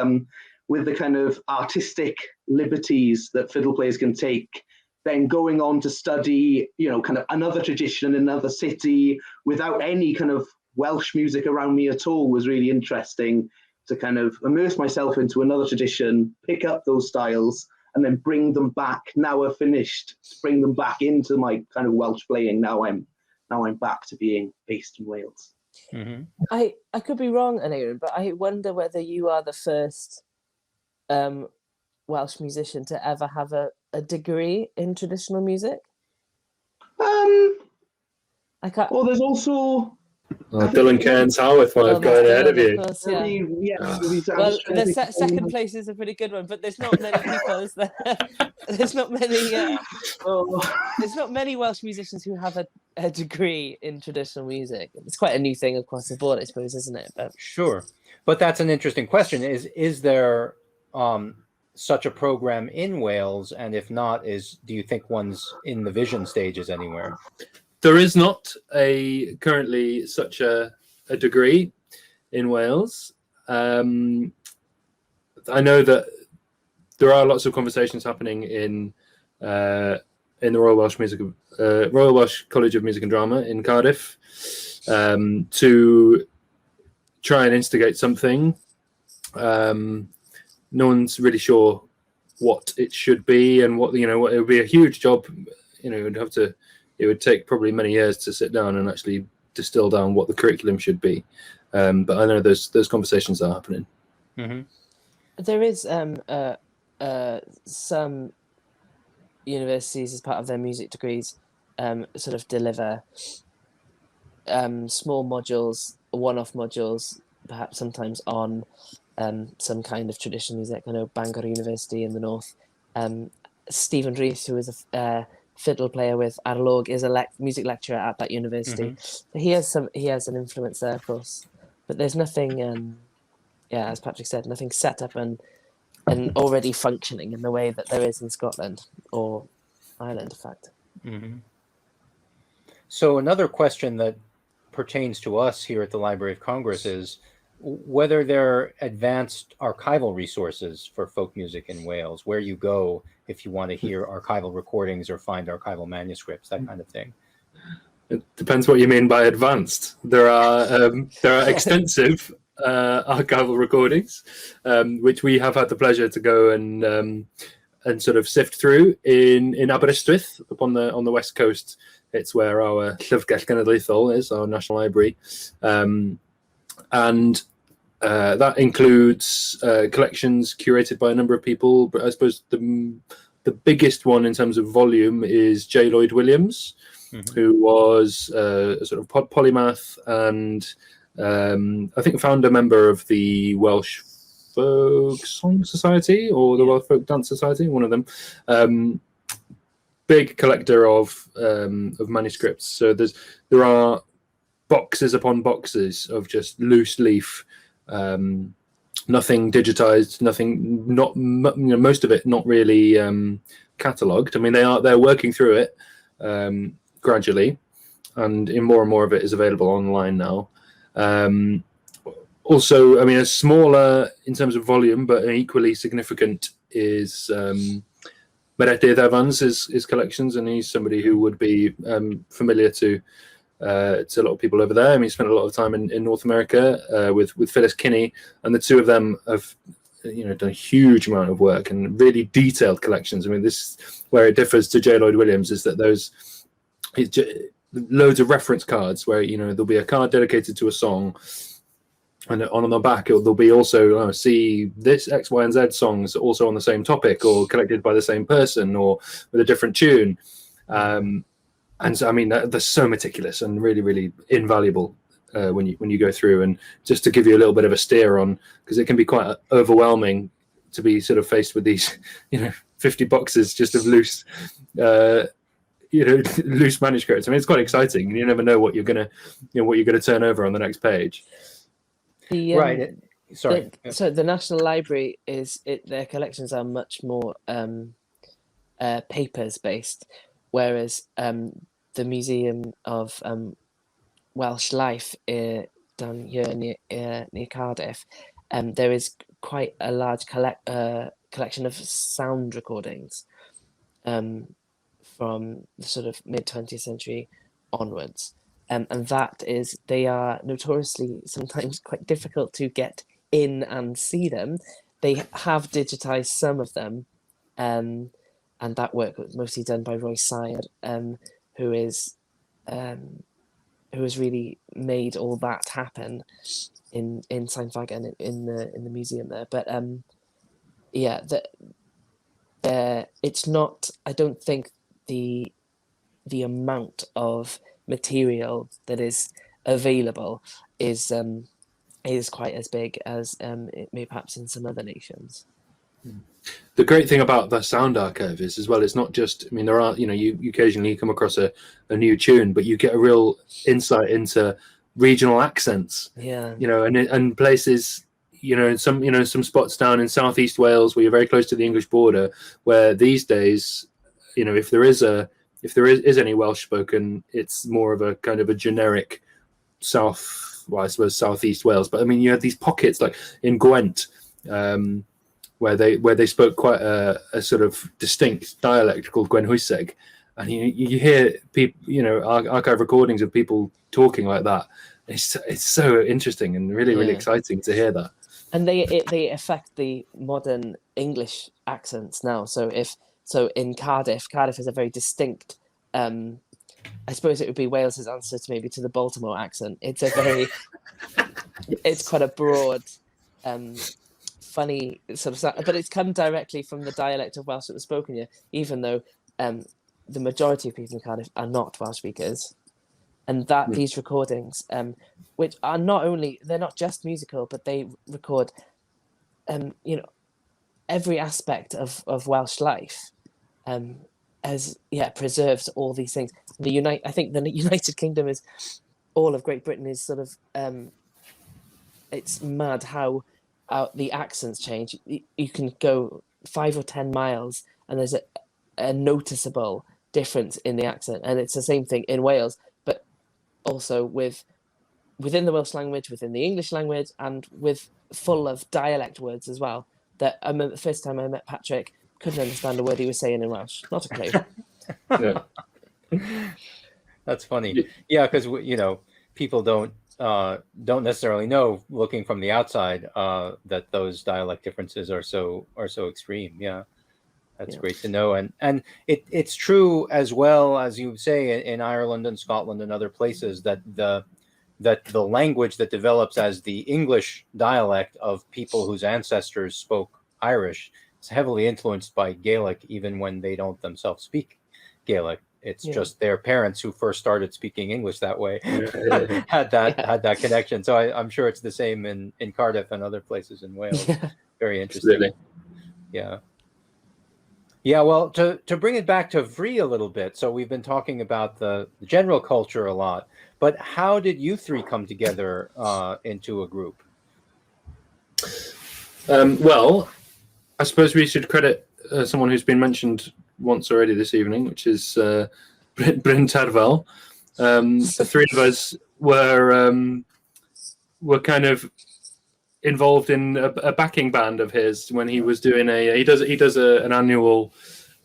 with the kind of artistic liberties that fiddle players can take, then going on to study, kind of another tradition in another city without any kind of Welsh music around me at all was really interesting, to kind of immerse myself into another tradition, pick up those styles, and then bring them back. Now I've finished, bring them back into my kind of Welsh playing. Now I'm back to being based in Wales.
Mm-hmm.
I could be wrong, Aneirin, but I wonder whether you are the first Welsh musician to ever have a degree in traditional music. I can't.
Well, there's also
Dylan Cairns Howarth might have gone ahead of you.
Course, yeah. Well, the second place is a pretty good one, but there's not many people. Is there? There's not many. There's not many Welsh musicians who have a degree in traditional music. It's quite a new thing across the board, I suppose, isn't it? But
Sure, but that's an interesting question. Is there such a program in Wales, and if not, do you think one's in the vision stages anywhere?
There is not currently such a degree in Wales. I know that there are lots of conversations happening in in the Royal Welsh College of Music and Drama in Cardiff to try and instigate something. No one's really sure what it should be, and what it would be a huge job. It would take probably many years to sit down and actually distill down what the curriculum should be. But I know those conversations are happening.
Mm-hmm.
There is some universities, as part of their music degrees, sort of deliver small modules, one-off modules, perhaps sometimes on some kind of traditional music. I know Bangor University in the north. Stephen Rees, who is a fiddle player with Arlog, is a music lecturer at that university. Mm-hmm. He has an influence there, of course, but there's nothing. As Patrick said, nothing set up and already functioning in the way that there is in Scotland or Ireland, in fact.
Mm-hmm. So another question that pertains to us here at the Library of Congress is whether there are advanced archival resources for folk music in Wales, where you go if you want to hear archival recordings or find archival manuscripts, that kind of thing.
It depends what you mean by advanced. There are extensive archival recordings, which we have had the pleasure to go and sort of sift through in Aberystwyth on the west coast. It's where our Llyfrgell Genedlaethol is, our national library, and that includes collections curated by a number of people. But I suppose the biggest one in terms of volume is J. Lloyd Williams, mm-hmm. who was a sort of polymath and I think founder member of the Welsh Folk Song Society or the Welsh Folk Dance Society, one of them. Big collector of manuscripts. So there are boxes upon boxes of just loose leaf, nothing digitized, most of it not really catalogued. I mean, they're working through it gradually, and more and more of it is available online now. Also, I mean, a smaller in terms of volume, but an equally significant is Meredydd Evans, his collections, and he's somebody who would be familiar to a lot of people over there. I mean, he spent a lot of time in North America with Phyllis Kinney, and the two of them have done a huge amount of work and really detailed collections. I mean, this where it differs to J. Lloyd Williams is that loads of reference cards where there'll be a card dedicated to a song, and on the back there'll be also see this X, Y, and Z songs also on the same topic or collected by the same person or with a different tune. And so I mean they're so meticulous and really, really invaluable when you go through. And just to give you a little bit of a steer on, because it can be quite overwhelming to be sort of faced with these 50 boxes just of loose loose manuscripts. I mean, it's quite exciting. You never know what you're gonna turn over on the next page.
Right. Sorry. So the National Library their collections are much more papers based, whereas the Museum of Welsh Life down here near Cardiff, there is quite a large collection of sound recordings from the sort of mid-20th century onwards. And they are notoriously sometimes quite difficult to get in and see them. They have digitized some of them, and that work was mostly done by Roy Syed, who has really made all that happen in Saint-Fag and in the museum there. But it's not. I don't think the amount of material that is available is quite as big as it may perhaps in some other nations.
The great thing about the sound archive is as well, it's not just, I mean, there are, you occasionally come across a new tune, but you get a real insight into regional accents, and places, some spots down in southeast Wales where you're very close to the English border, where these days, if there is any Welsh spoken, it's more of a kind of a generic southeast Wales. But I mean, you have these pockets like in Gwent, where they spoke quite a sort of distinct dialect called Gwenhwyseg, and you hear people, archive recordings of people talking like that. It's so interesting and really exciting to hear that.
And they affect the modern English accents now. So in Cardiff is a very distinct. I suppose it would be Wales's answer to maybe to the Baltimore accent. It's a very, it's quite a broad, funny sort of sound, but it's come directly from the dialect of Welsh that was spoken here. Even though the majority of people in Cardiff are not Welsh speakers, and that these recordings, which are they're not just musical, but they record, every aspect of Welsh life, as preserves all these things. I think the United Kingdom is all of Great Britain is sort of, it's mad how the accents change. You can go 5 or 10 miles and there's a noticeable difference in the accent, and it's the same thing in Wales, but also within the Welsh language, within the English language, and full of dialect words as well. That I remember the first time I met Patrick, couldn't understand a word he was saying in Welsh. Not a clue.
That's funny. Yeah, because people don't necessarily know, looking from the outside, that those dialect differences are so extreme. Yeah, that's great to know. And it's true as well, as you say, in Ireland and Scotland and other places, that the language that develops as the English dialect of people whose ancestors spoke Irish is heavily influenced by Gaelic, even when they don't themselves speak Gaelic. It's just their parents who first started speaking English that way had that connection. So I'm sure it's the same in Cardiff and other places in Wales. Very interesting.
Absolutely.
Yeah. Yeah, well, to bring it back to Vrï a little bit, so we've been talking about the general culture a lot, but how did you three come together into a group?
Well, I suppose we should credit someone who's been mentioned once already this evening, which is Bryn Terfel. The three of us were kind of involved in a backing band of his when he was doing he does an annual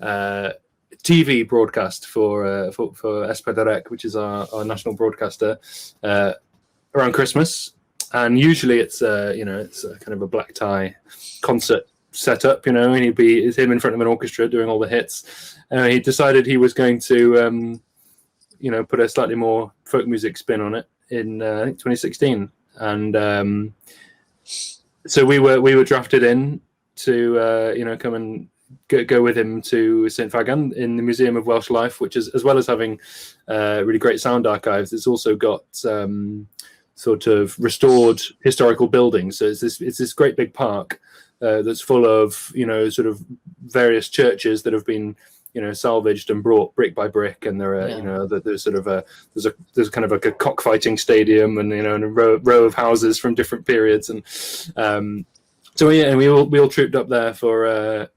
TV broadcast for Espadrec, which is our national broadcaster, around Christmas, and usually it's it's a kind of a black tie concert setup, and it's him in front of an orchestra doing all the hits. He decided he was going to put a slightly more folk music spin on it in I think 2016, and so we were drafted in to come and go with him to St Fagan in the Museum of Welsh Life, which is, as well as having really great sound archives, it's also got sort of restored historical buildings. So it's this great big park that's full of sort of various churches that have been salvaged and brought brick by brick, and there are there's sort of there's kind of like a cockfighting stadium, and and a row of houses from different periods, and so we all trooped up there for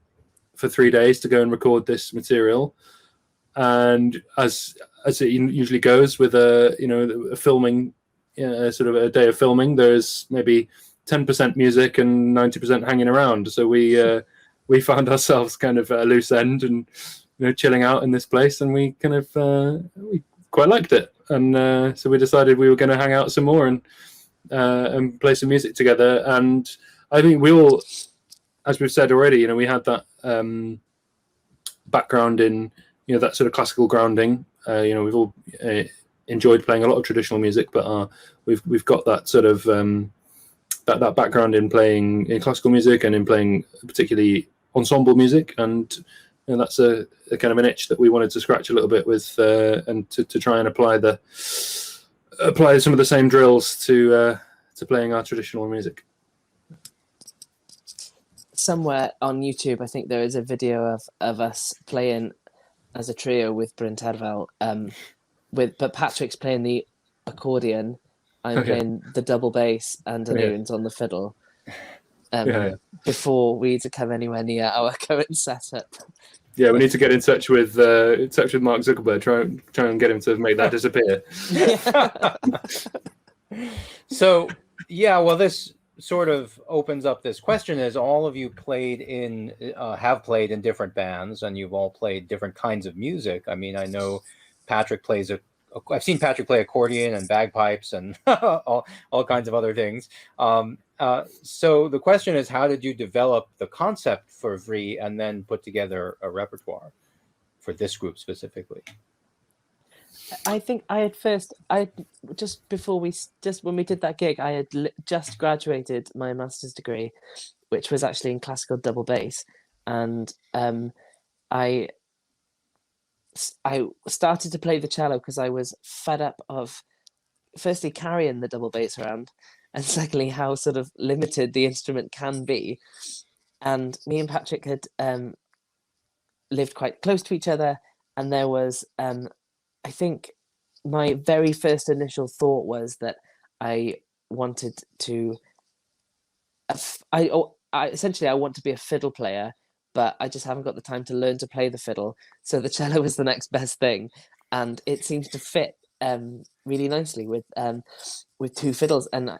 3 days to go and record this material. And as it usually goes with a filming, sort of a day of filming, there's maybe 10% music and 90% hanging around. So we found ourselves kind of at a loose end and chilling out in this place, and we kind of we quite liked it, and so we decided we were going to hang out some more and play some music together. And I think we all, as we've said already, we had that background in that sort of classical grounding. We've all enjoyed playing a lot of traditional music, but we've got that sort of that background in playing in classical music and in playing particularly ensemble music, and that's a kind of an itch that we wanted to scratch a little bit with, and to try and apply some of the same drills to playing our traditional music.
Somewhere on YouTube, I think there is a video of us playing as a trio with Bryn Terfel, but Patrick's playing the accordion, I'm playing the double bass, and Aneirin's on the fiddle. Before we to come anywhere near our current setup.
Yeah, we need to get in touch with Mark Zuckerberg. Try and get him to make that disappear.
So sort of opens up this question is all of you have played in different bands, and you've all played different kinds of music. I mean, I know Patrick plays I've seen Patrick play accordion and bagpipes and all kinds of other things. So the question is, how did you develop the concept for Vrï and then put together a repertoire for this group specifically?
I think just when we did that gig, I had just graduated my master's degree, which was actually in classical double bass, and I started to play the cello because I was fed up of firstly carrying the double bass around, and secondly how sort of limited the instrument can be. And me and Patrick had lived quite close to each other, and there was I think my very first initial thought was that I wanted to I want to be a fiddle player, but I just haven't got the time to learn to play the fiddle. So the cello was the next best thing, and it seems to fit really nicely with two fiddles. And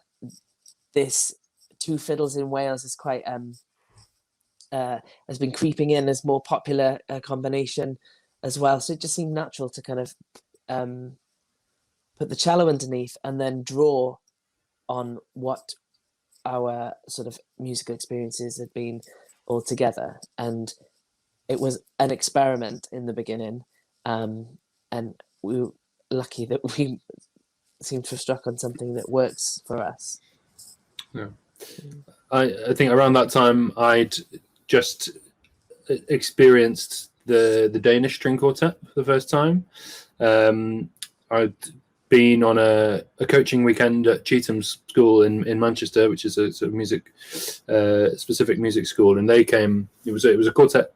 this two fiddles in Wales is quite has been creeping in as more popular combination as well. So it just seemed natural to kind of put the cello underneath and then draw on what our sort of musical experiences had been all together. And it was an experiment in the beginning, and we were lucky that we seemed to have struck on something that works for us.
Yeah, I think around that time I'd just experienced the Danish string quartet for the first time. I'd been on a coaching weekend at Chetham's school in Manchester, which is a sort of music specific music school, and they came. It was a quartet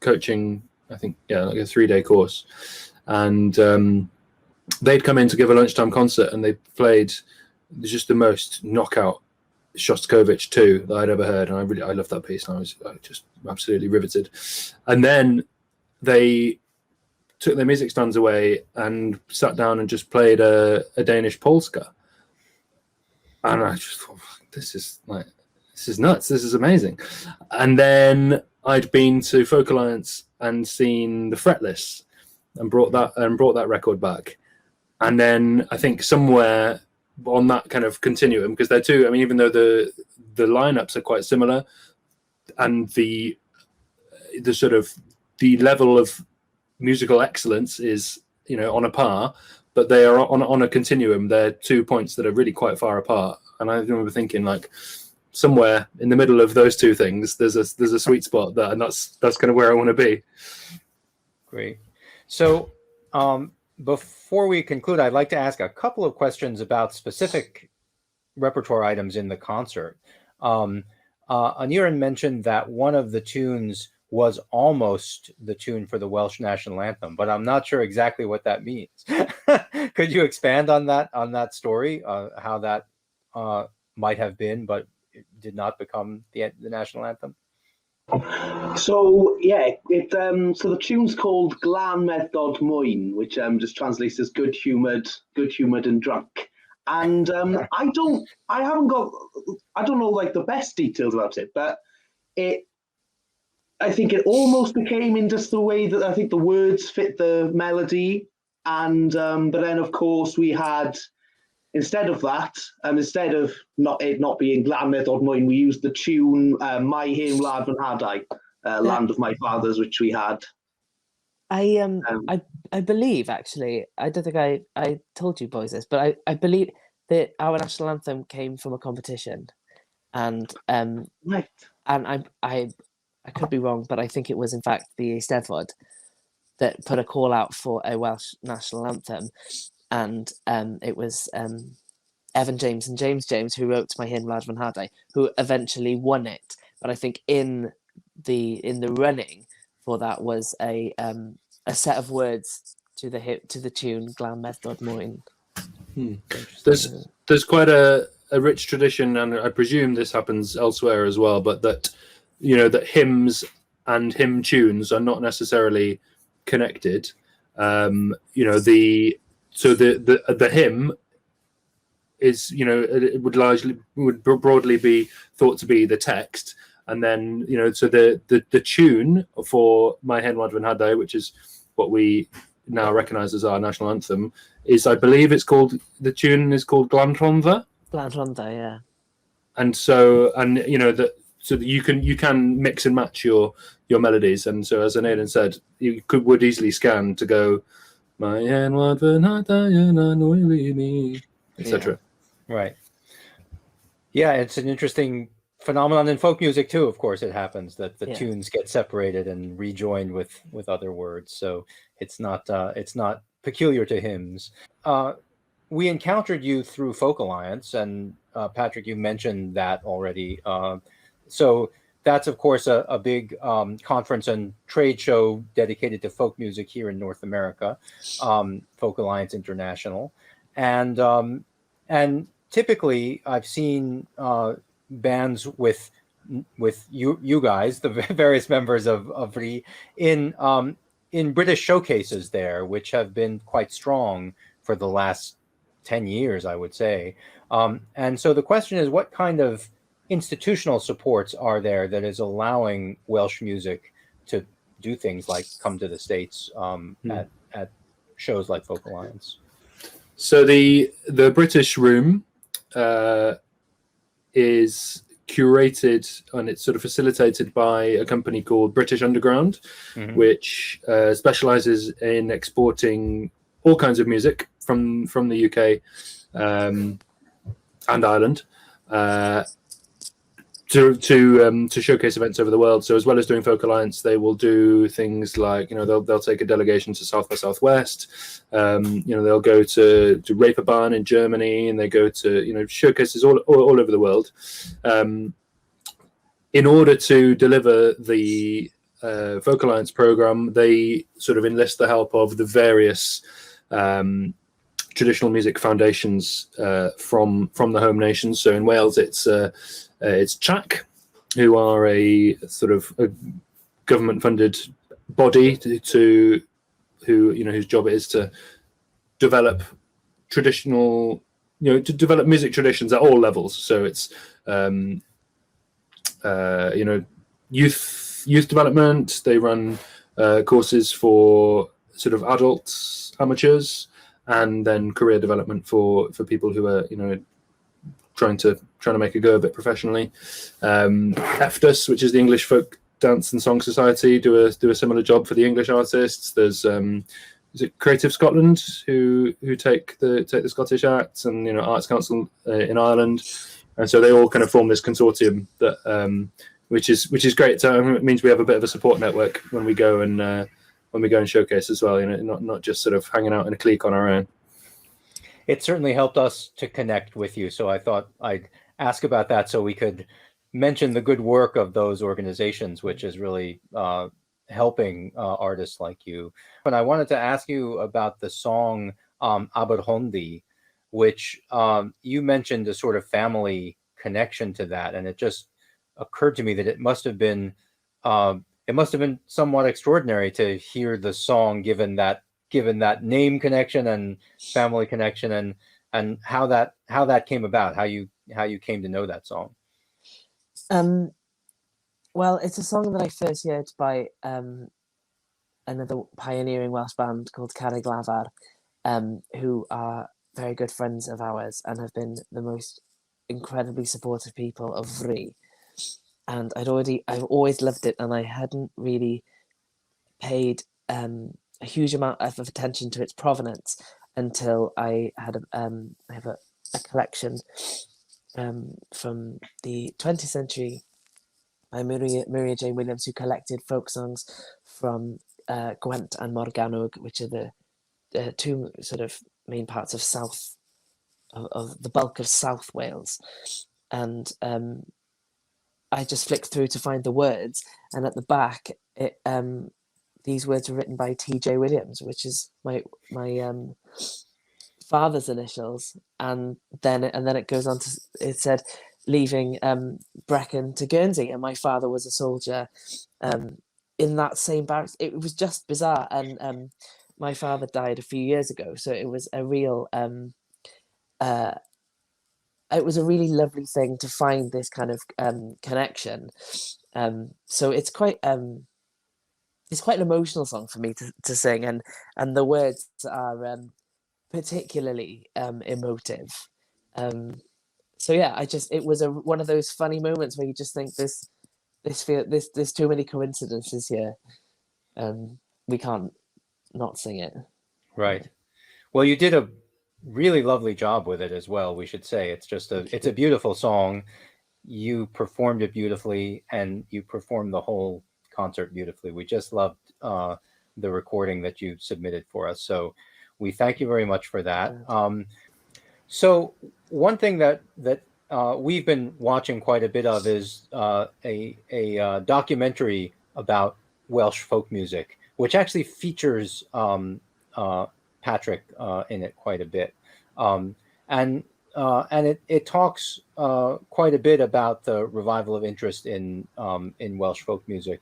coaching, I think, like a 3-day course, and they'd come in to give a lunchtime concert, and they played just the most knockout Shostakovich 2 that I'd ever heard, and I loved that piece, and I was just absolutely riveted. And then they took their music stands away and sat down and just played a Danish polska, and I just thought, this is nuts, this is amazing. And then I'd been to Folk Alliance and seen the Fretless and brought that record back, and then I think somewhere on that kind of continuum, because they're two, I mean, even though the lineups are quite similar and the sort of the level of musical excellence is, on a par, but they are on a continuum. They're 2 points that are really quite far apart. And I remember thinking, like, somewhere in the middle of those two things, there's a sweet spot there, and that's kind of where I want to be. Great.
So before we conclude, I'd like to ask a couple of questions about specific repertoire items in the concert. Aneirin mentioned that one of the tunes was almost the tune for the Welsh national anthem, but I'm not sure exactly what that means. Could you expand on that story, how that might have been, but it did not become the national anthem?
So yeah, so the tune's called Glân Meddod Mwyn, which just translates as good humoured and drunk. And I don't know like the best details about it, but I think it almost became in just the way that I think the words fit the melody, and but then of course we had, instead of that, instead of it not being Glân Meddod Mwyn, we used the tune My Hen Wlad Fy Nhadau, Land of My Fathers, which we had.
I believe, actually, I don't think I told you boys this, but I believe that our national anthem came from a competition, and
right.
And I could be wrong, but I think it was in fact the Eisteddfod that put a call out for a Welsh national anthem, and it was Evan James and James James who wrote My Hen Wlad Fy Nhadau, who eventually won it. But I think in the running for that was a set of words to the tune Glân Meddod Mwyn.
There's quite a rich tradition, and I presume this happens elsewhere as well, but that that hymns and hymn tunes are not necessarily connected. The hymn is, it would broadly be thought to be the text, and then so the tune for My Hen Wadvan Hadau, which is what we now recognise as our national anthem, is, I believe the tune is called Glantronva.
Glantronva, yeah.
And so that you can mix and match your melodies, and so as Aneirin said, you would easily scan to go My Hen Wadvan Hadau na Noelini, etc.
Right. Yeah, it's an interesting phenomenon in folk music too. Of course, it happens that the tunes get separated and rejoined with other words. So it's not peculiar to hymns. We encountered you through Folk Alliance, and Patrick, you mentioned that already. So that's of course a big conference and trade show dedicated to folk music here in North America, Folk Alliance International, and typically I've seen bands with you guys, the various members of Vrï, in British showcases there, which have been quite strong for the last 10 years, I would say. And so the question is, what kind of institutional supports are there that is allowing Welsh music to do things like come to the States at shows like Folk Alliance?
So the British Room is curated and it's sort of facilitated by a company called British Underground, which specializes in exporting all kinds of music from the UK and Ireland to showcase events over the world. So as well as doing Folk Alliance, they will do things like, they'll take a delegation to South by Southwest. They'll go to Reeperbahn in Germany, and they go to showcases all over the world. In order to deliver the Folk Alliance program, they sort of enlist the help of the various traditional music foundations from the home nations. So in Wales, it's CHAC, who are a sort of a government-funded body whose job it is to develop traditional, to develop music traditions at all levels. So it's youth development. They run courses for sort of adults, amateurs, and then career development for people who are trying to make a go of it professionally. EFDUS, which is the English Folk Dance and Song Society, do a similar job for the English artists. There's is it Creative Scotland who take the Scottish acts, and Arts Council in Ireland, and so they all kind of form this consortium that which is great. So it means we have a bit of a support network when we go and showcase as well. Not just sort of hanging out in a clique on our own.
It certainly helped us to connect with you. So I thought I'd ask about that so we could mention the good work of those organizations, which is really helping artists like you. And I wanted to ask you about the song Aberhondi, which you mentioned a sort of family connection to that. And it just occurred to me that it must have been somewhat extraordinary to hear the song given that name connection and family connection, and how that came about, how you came to know that song.
Well, it's a song that I first heard by another pioneering Welsh band called Carreg Lafar, who are very good friends of ours and have been the most incredibly supportive people of Vrï. And I've always loved it, and I hadn't really paid a huge amount of attention to its provenance until I had I have a collection from the 20th century by Maria Jane Williams, who collected folk songs from Gwent and Morgannwg, which are the two sort of main parts of of the bulk of South Wales. And I just flicked through to find the words, and at the back these words were written by T.J. Williams, which is my father's initials, and then it goes on to, it said, leaving Brecon to Guernsey, and my father was a soldier in that same barracks. It was just bizarre, and my father died a few years ago, so it was a real it was a really lovely thing to find this kind of connection. So it's quite an emotional song for me to sing, and the words are particularly emotive. So yeah, it was one of those funny moments where you just think there's too many coincidences here. We can't not sing it.
Right. Well, you did a really lovely job with it as well, we should say. It's a beautiful song. You performed it beautifully, and you performed the whole concert beautifully. We just loved the recording that you submitted for us. So we thank you very much for that. So one thing that we've been watching quite a bit of is a documentary about Welsh folk music, which actually features Patrick in it quite a bit, and it talks quite a bit about the revival of interest in Welsh folk music.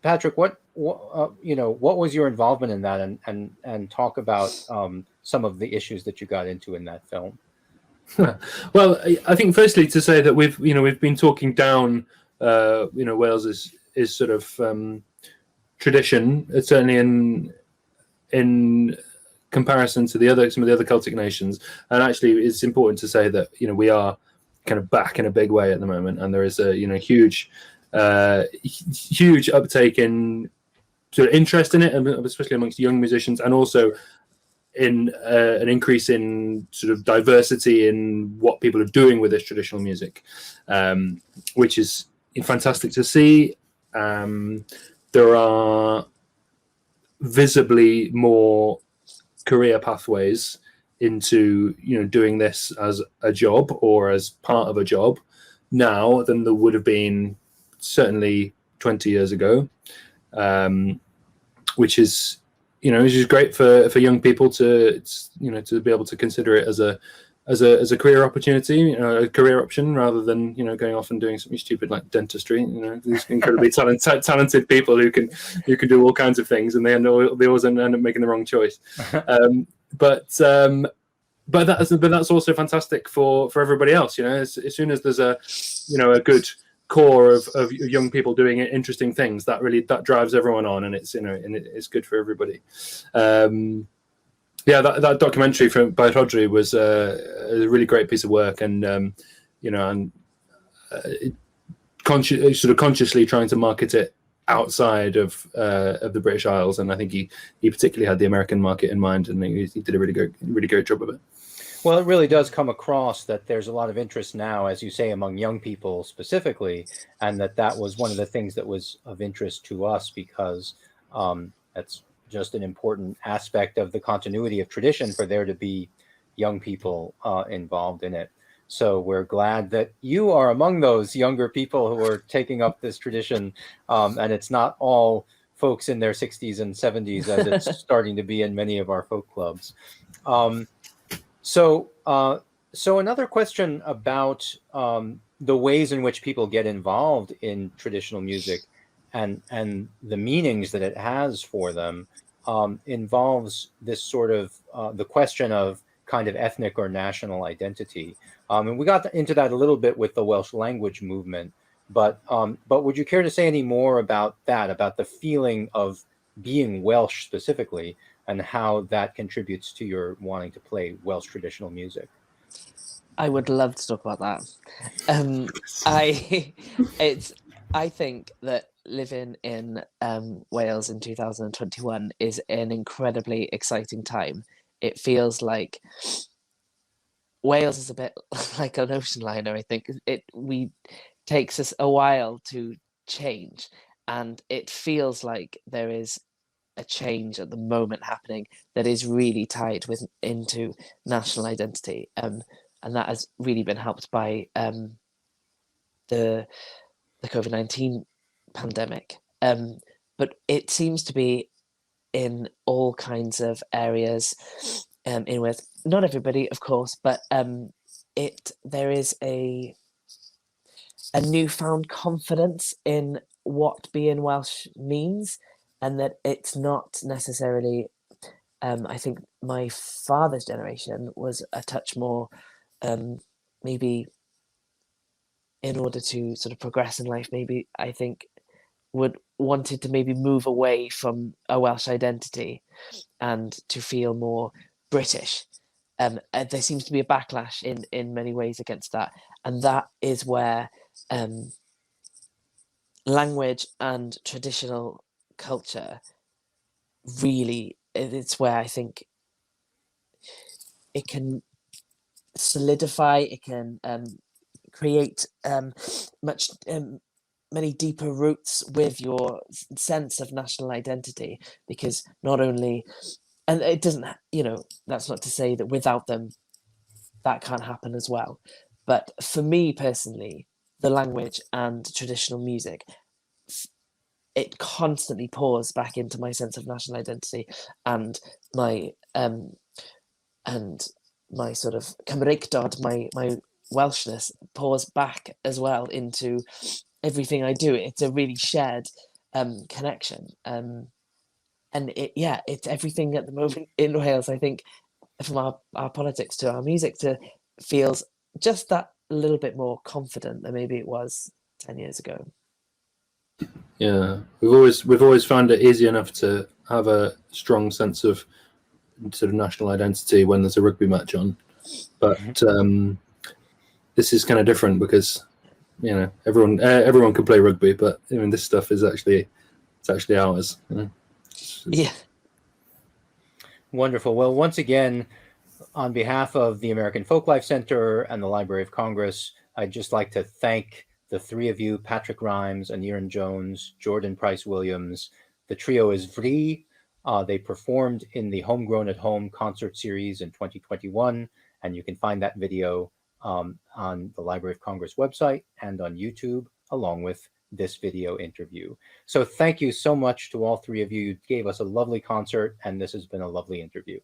Patrick, what was your involvement in that, and talk about some of the issues that you got into in that film.
Well, I think firstly to say that we've been talking down Wales is sort of tradition, certainly in comparison to some of the other Celtic nations, and actually it's important to say that we are kind of back in a big way at the moment, and there is a huge uptake in sort of interest in it, and especially amongst young musicians, and also in an increase in sort of diversity in what people are doing with this traditional music, which is fantastic to see. There are visibly more career pathways into doing this as a job or as part of a job now than there would have been certainly 20 years ago, which is great for young people to be able to consider it as a career opportunity, a career option, rather than going off and doing something stupid like dentistry. These incredibly talented people who can do all kinds of things, and they always end up making the wrong choice. But that's also fantastic for everybody else. As soon as there's a good core of young people doing interesting things, that drives everyone on, and it's it's good for everybody. That documentary by Rhodri was a really great piece of work, and consciously trying to market it outside of the British Isles, and I think he particularly had the American market in mind, and he did a really great job of it.
Well, it really does come across that there's a lot of interest now, as you say, among young people specifically, and that was one of the things that was of interest to us, because that's just an important aspect of the continuity of tradition for there to be young people involved in it. So we're glad that you are among those younger people who are taking up this tradition, and it's not all folks in their 60s and 70s as it's starting to be in many of our folk clubs. So another question about the ways in which people get involved in traditional music and the meanings that it has for them involves this sort of the question of kind of ethnic or national identity. And we got into that a little bit with the Welsh language movement, but would you care to say any more about that, about the feeling of being Welsh specifically, and how that contributes to your wanting to play Welsh traditional music?
I would love to talk about that. I think that living in Wales in 2021 is an incredibly exciting time. It feels like Wales is a bit like an ocean liner. I think it takes us a while to change, and it feels like there is a change at the moment happening that is really tied into national identity, and that has really been helped by the COVID-19 pandemic. But it seems to be in all kinds of areas, in with not everybody, of course, but there is a newfound confidence in what being Welsh means, and that it's not necessarily, I think my father's generation was a touch more maybe in order to sort of progress in life, maybe I think would wanted to maybe move away from a Welsh identity and to feel more British. There seems to be a backlash in many ways against that, and that is where language and traditional culture really, it's where I think it can solidify, it can create much many deeper roots with your sense of national identity, because not only, and it doesn't, that's not to say that without them that can't happen as well, but for me personally, the language and traditional music, it constantly pours back into my sense of national identity, and my sort of Cymreicdod, my Welshness pours back as well into everything I do. It's a really shared connection, and it's everything at the moment in Wales. I think from our politics to our music to feels just that little bit more confident than maybe it was 10 years ago.
Yeah, we've always found it easy enough to have a strong sense of sort of national identity when there's a rugby match on, but this is kind of different because everyone can play rugby, but I mean this stuff is actually ours.
Yeah.
Wonderful. Well, once again, on behalf of the American Folklife Center and the Library of Congress, I'd just like to thank the three of you, Patrick Rhymes, Aneirin Jones, Jordan Price Williams. The trio is Vrï. They performed in the Homegrown at Home concert series in 2021, and you can find that video on the Library of Congress website and on YouTube, along with this video interview. So thank you so much to all three of you. You gave us a lovely concert, and this has been a lovely interview.